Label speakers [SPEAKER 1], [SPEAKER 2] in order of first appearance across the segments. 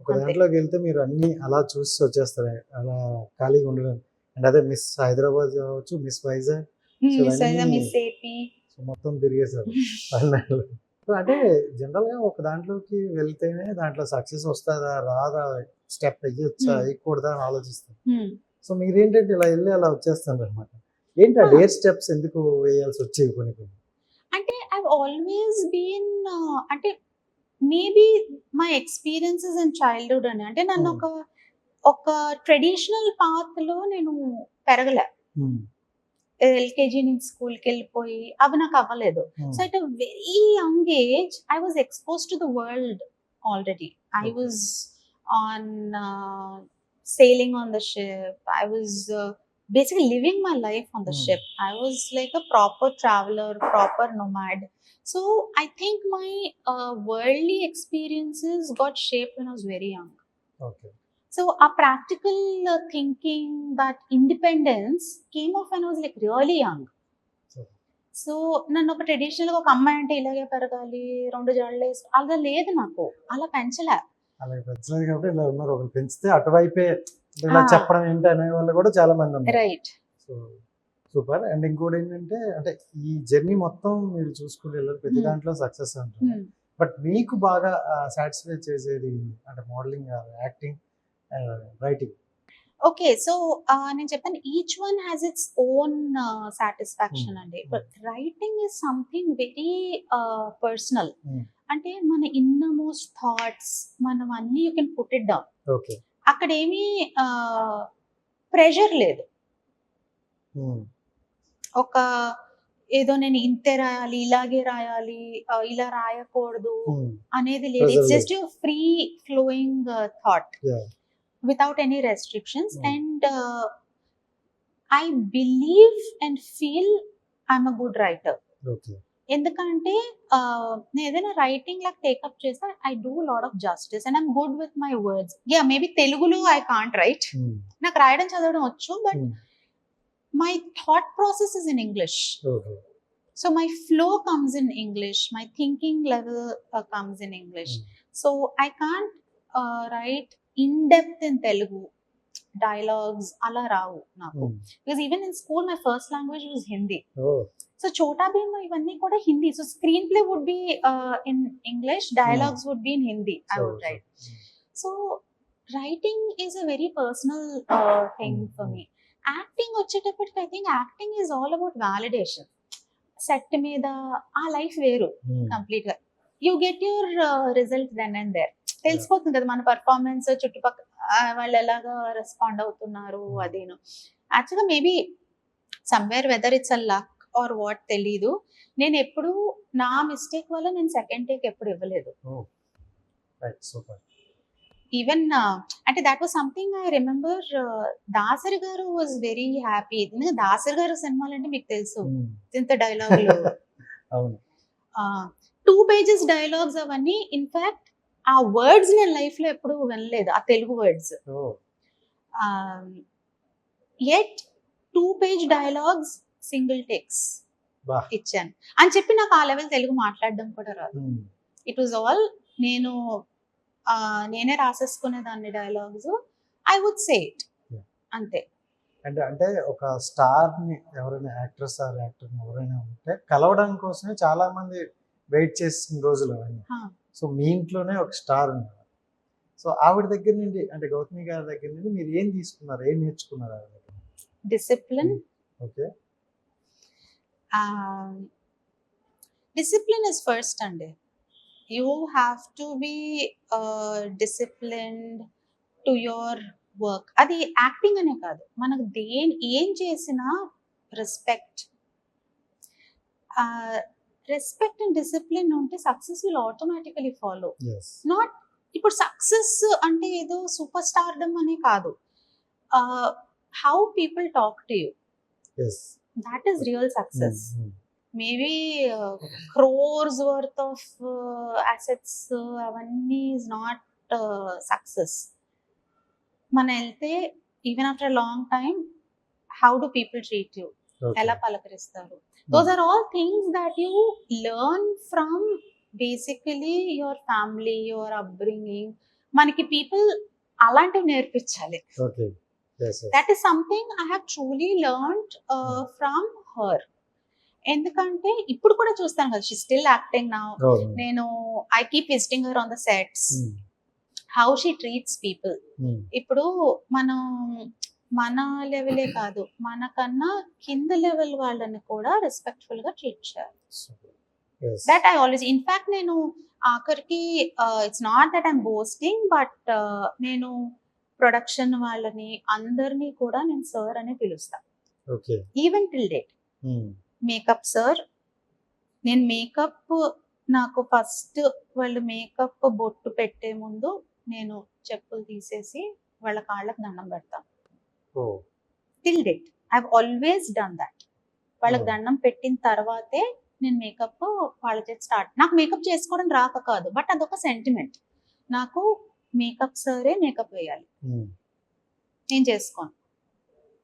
[SPEAKER 1] ఒక
[SPEAKER 2] అంతే.
[SPEAKER 1] దాంట్లోకి వెళ్తే మీరు అన్ని అలా చూసి వచ్చేస్తారు అలా ఖాళీగా ఉండడం. అండ్ అదే మిస్ హైదరాబాద్ కావచ్చు, మిస్ వైజాగ్, సో
[SPEAKER 2] మిస్
[SPEAKER 1] ఇవన్నీ
[SPEAKER 2] వైజాగ్, మిస్ ఏపీ.
[SPEAKER 1] సో మొత్తం తిరిగేశారు పల్నాడులో. సో అంటే జనరల్గా ఒక దాంట్లోకి వెళ్తేనే దాంట్లో సక్సెస్ వస్తుందా రాదా, స్టెప్ వేయొచ్చా వేయకూడదా అని ఆలోచిస్తాం. సో మీరేంటంటే ఇలా వెళ్ళి అలా వచ్చేస్తారు అనమాట. ఏంటి ఆ డేర్ స్టెప్స్ ఎందుకు వేయాల్సి వచ్చేవి కొన్ని కొన్ని?
[SPEAKER 2] అంటే ఐ ఆల్వేస్ బీన్ అంటే maybe my experiences in childhood అని, అంటే నన్ను ఒక ట్రెడిషనల్ పాత్ లో నేను పెరగలే. ఎల్కేజీ నుంచి స్కూల్కి వెళ్ళిపోయి అవి నాకు అవ్వలేదు. So at a very young age I was expose to the world already. I was on sailing on the ship. I was basically living my life on the ship. I was like a proper traveler, proper nomad. So I think my worldly experiences got shaped when I was very young.
[SPEAKER 1] Okay.
[SPEAKER 2] So a practical thinking, that independence came off when I was like really young. So నన్ను ఒక ట్రెడిషనల్గా ఒక అమ్మాయి అంటే ఇలాగే పెరగాలి, 2 జడలు అలా లేదు, నాకు అలా పెంచలే.
[SPEAKER 1] అలాగే పెంచలేదు కాబట్టి ఇలా ఉన్నారు. ఒకరు పెంచితే అటువైపే ఇలా చెప్పడం ఏంటి అనే వాళ్ళు కూడా చాలా మంది ఉన్నారు.
[SPEAKER 2] రైట్.
[SPEAKER 1] So super. అండ్ ఇంకోటి ఏంటంటే అంటే ఈ జర్నీ మొత్తం మీరు చూసుకుని వెళ్ళారు, ప్రతి దాంట్లో సక్సెస్ అంటారు. బట్ మీకు బాగా సాటిస్ఫై చేసేది అంటే modelling, acting, writing?
[SPEAKER 2] Okay, so నేను చెప్పాను each one has its own satisfaction అండి. But writing is something very personal. అంటే మన ఇన్నర్మోస్ట్ థాట్స్ మనం అన్ని you can put it down. అక్కడ ఏమీ ప్రెషర్ లేదు. ఒక ఏదో నేను ఇంతే రాయాలి, ఇలాగే రాయాలి, ఇలా రాయకూడదు అనేది లేదు. It's just your free flowing thought without any restrictions. And I believe and feel I'm a good writer. ఎందుకంటే నేను ఏదైనా రైటింగ్ లాగా టేకప్ చేస్తే I do lot of justice and I'm good with my words. Yeah, maybe తెలుగులో I can't right, నాకు రాయడం చదవడం వచ్చు, but my thought process is in English. So my flow comes in English, my thinking level comes in English. So I can't right in depth in Telugu dialogues అలా రావు నాకు. Because even in school my first language was Hindi. So Chhota Bheem ఇవన్నీ కూడా Hindi. So screenplay would be in English, dialogues would be in Hindi. I would write. So writing is a very personal thing for me. Acting వచ్చేటప్పటికి I think acting is all about validation. Set మీద ఆ life వేరు complete గా. You get your result then and there. తెలిసిపోతుంది కదా మన performance, చుట్టుపక్కల వాళ్ళు ఎలాగా రెస్పాండ్ అవుతున్నారు. అదేను యాక్చువల్గా maybe somewhere whether it's a luck or what తెలీదు, నేను ఎప్పుడు నా మిస్టేక్ వల్ల నేను సెకండ్ టేక్ ఎప్పుడు ఇవ్వలేదు. ఈవెన్ అంటే that was something I remember. Dasari గారు వాజ్ వెరీ హ్యాపీ. దాసరి గారు సినిమాలు అంటే మీకు తెలుసు, ఇంత డైలాగులు, 2 pages డైలాగ్స్ అవన్నీ. ఇన్ఫాక్ట్ ఆ వర్డ్స్ నేను లైఫ్ లో ఎప్పుడు వినలేదు, ఆ Telugu words. At 2 page dialogues single takes ఇచ్చాను అని చెప్పి నాకు ఆ లెవెల్ తెలుగు మాట్లాడడం కూడా రాదు. ఇట్ వాజ్ ఆల్ నేనే రాసేసుకునేదాన్ని dialogues. I would say it అంతే.
[SPEAKER 1] అంటే ఒక స్టార్ ని ఎవరైనా యాక్ట్రెస్ ఆర్ యాక్టర్ ఎవరైనా ఉంటే కలవడం కోసమే చాలా మంది వెయిట్ చేసిన రోజులు అవన్నీ. సో మీ ఇంట్లోనే ఒక స్టార్ ఉన్నారు. సో ఆవిడ దగ్గర నుండి అంటే గౌతమి గారి దగ్గర నుండి మీరు ఏం తీసుకున్నారు, ఏం నేర్చుకున్నారు ఆవిడ దగ్గర?
[SPEAKER 2] Discipline.
[SPEAKER 1] Okay.
[SPEAKER 2] Discipline is first అండి. You have to be disciplined to your work. అది యాక్టింగ్ అనే కాదు, మనకు ఏం చేసినా రెస్పెక్ట్ అండ్ డిసిప్లిన్ ఉంటే success will automatically follow. Not ఇప్పుడు సక్సెస్ అంటే ఏదో సూపర్ స్టార్డమ్ అనే కాదు. How people talk to you, that is real success. Maybe crores worth of assets అవన్నీ ఈజ్ నాట్ సక్సెస్. మన వెళ్తే even after long time how do people treat you, ఎలా పలకరిస్తారు, those are all things that you learn from basically your family, your upbringing. మనకి people అలాంటివి నేర్పించాలి.
[SPEAKER 1] Okay.
[SPEAKER 2] That is something I have truly learned from her. ఎందుకంటే ఇప్పుడు కూడా చూస్తాను కదా, she still acting now. నేను I keep visiting her on the sets, how she treats people. ఇప్పుడు మనం మన లెవెలే కాదు, మనకన్నా కింద లెవెల్ వాళ్ళని కూడా రెస్పెక్ట్ఫుల్ గా ట్రీట్ చేయాలి. దట్ ఐ ఆల్వేస్, ఇన్ఫాక్ట్ నేను ఆఖరికి it's not that I'm boasting, but నేను ప్రొడక్షన్ వాళ్ళని అందరినీ కూడా నేను సార్ అని పిలుస్తా. Even till date makeup sir. నేను మేకప్, నాకు ఫస్ట్ వాళ్ళు మేకప్ బొట్టు పెట్టే ముందు నేను చెప్పులు తీసేసి వాళ్ళ కాళ్ళకి దండం పెడతాను. Till date I have always done that. వాళ్ళకి దండం పెట్టిన తర్వాతే నేను మేకప్ వాళ్ళ చేతి స్టార్ట్. నాకు మేకప్ చేసుకోవడం రాక కాదు, బట్ అదొక సెంటిమెంట్. నాకు మేకప్ సరే మేకప్ వేయాలి, నేను చేసుకోను.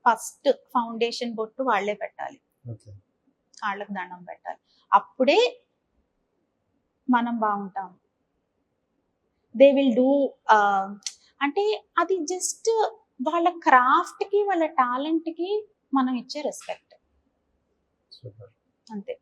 [SPEAKER 2] ఫస్ట్ ఫౌండేషన్ బొట్టు వాళ్ళే పెట్టాలి, కాళ్ళకి దండం పెట్టాలి, అప్పుడే మనం బాగుంటాం. దే విల్ డూ, అంటే అది జస్ట్ వాళ్ళ క్రాఫ్ట్ కి వాళ్ళ టాలెంట్ కి మనం ఇచ్చే రెస్పెక్ట్ అంతే.